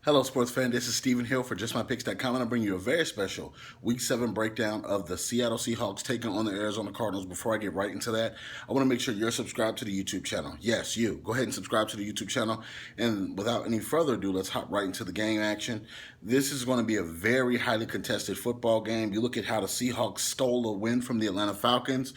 Hello, sports fan. This is Stephen Hill for JustMyPicks.com, and I'm bringing you a very special Week 7 breakdown of the Seattle Seahawks taking on the Arizona Cardinals. Before I get right into that, I want to make sure you're subscribed to the YouTube channel. Yes, you. Go ahead and subscribe to the YouTube channel. And without any further ado, let's hop right into the game action. This is going to be a very highly contested football game. You look at how the Seahawks stole a win from the Atlanta Falcons.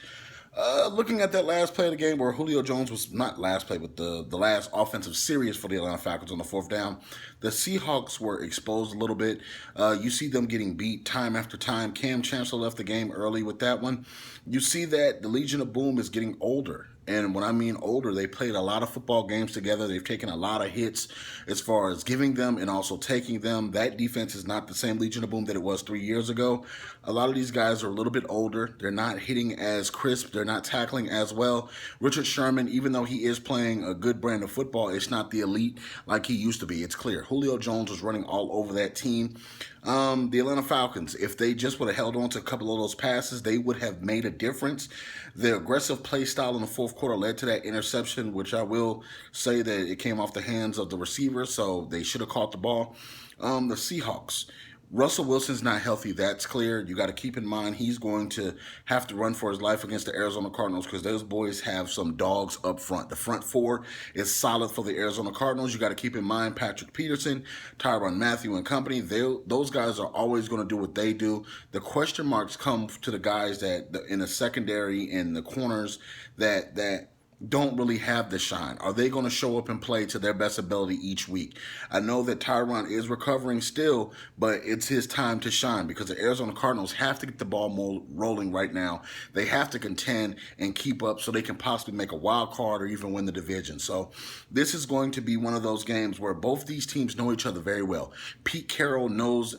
Looking at that last play of the game where Julio Jones was not last play, but the last offensive series for the Atlanta Falcons on the fourth down, the Seahawks were exposed a little bit. You see them getting beat time after time. Cam Chancellor left the game early with that one. You see that the Legion of Boom is getting older. And when I mean older, they played a lot of football games together. They've taken a lot of hits as far as giving them and also taking them. That defense is not the same Legion of Boom that it was 3 years ago. A lot of these guys are a little bit older. They're not hitting as crisp. They're not tackling as well. Richard Sherman, even though he is playing a good brand of football, it's not the elite like he used to be. It's clear. Julio Jones was running all over that team. The Atlanta Falcons, if they just would have held on to a couple of those passes, they would have made a difference. The aggressive play style in the fourth quarter led to that interception, which I will say that it came off the hands of the receiver, so they should have caught the ball. The Seahawks. Russell Wilson's not healthy. That's clear. You got to keep in mind he's going to have to run for his life against the Arizona Cardinals because those boys have some dogs up front. The front four is solid for the Arizona Cardinals. You got to keep in mind Patrick Peterson, Tyrann Mathieu and company. Those guys are always going to do what they do. The question marks come to the guys that in the secondary and the corners that don't really have the shine. Are they going to show up and play to their best ability each week? I know that Tyrann is recovering still, but it's his time to shine because the Arizona Cardinals have to get the ball more rolling right now. They have to contend and keep up so they can possibly make a wild card or even win the division. So this is going to be one of those games where both these teams know each other very well. Pete Carroll knows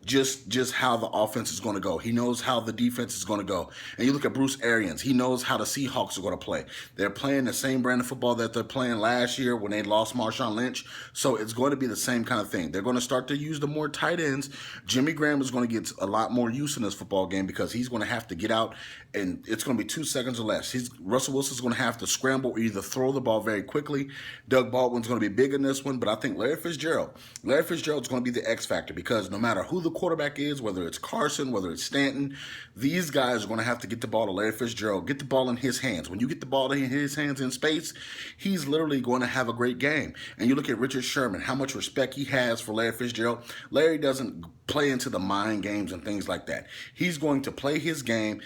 just how the offense is going to go. He knows how the defense is going to go. And you look at Bruce Arians. He knows how the Seahawks are going to play. They're playing the same brand of football that they're playing last year when they lost Marshawn Lynch. So it's going to be the same kind of thing. They're going to start to use the more tight ends. Jimmy Graham is going to get a lot more use in this football game because he's going to have to get out, and it's going to be 2 seconds or less. Russell Wilson's going to have to scramble or either throw the ball very quickly. Doug Baldwin's going to be big in this one, but I think Larry Fitzgerald's going to be the X factor because no matter who the quarterback is, whether it's Carson, whether it's Stanton, these guys are going to have to get the ball to Larry Fitzgerald, get the ball in his hands. When you get the ball in his hands in space, he's literally going to have a great game. And you look at Richard Sherman, how much respect he has for Larry Fitzgerald. Larry doesn't play into the mind games and things like that. He's going to play his game,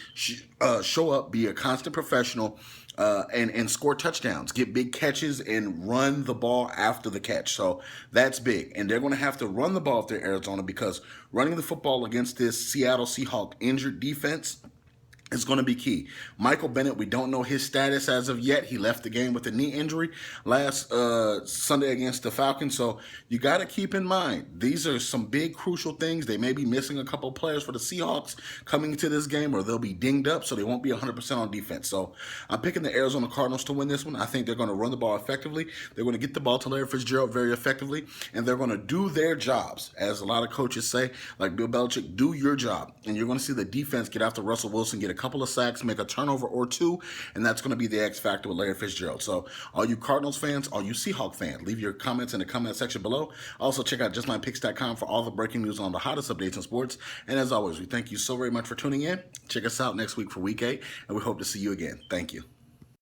show up, be a constant professional, and score touchdowns, get big catches, and run the ball after the catch. So that's big. And they're going to have to run the ball if they're Arizona because running the football against this Seattle Seahawks injured defense is going to be key. Michael Bennett, we don't know his status as of yet. He left the game with a knee injury last Sunday against the Falcons. So you got to keep in mind, these are some big crucial things. They may be missing a couple of players for the Seahawks coming into this game, or they'll be dinged up, so they won't be 100% on defense. So I'm picking the Arizona Cardinals to win this one. I think they're going to run the ball effectively. They're going to get the ball to Larry Fitzgerald very effectively, and they're going to do their jobs. As a lot of coaches say, like Bill Belichick, do your job. And you're going to see the defense get after Russell Wilson, get a couple of sacks, make a turnover or two, and that's going to be the X factor with Larry Fitzgerald. So all you Cardinals fans, all you Seahawk fans, leave your comments in the comment section below. Also check out JustMyPicks.com for all the breaking news on the hottest updates in sports. And as always, we thank you so very much for tuning in. Check us out next week for Week 8, and we hope to see you again. Thank you.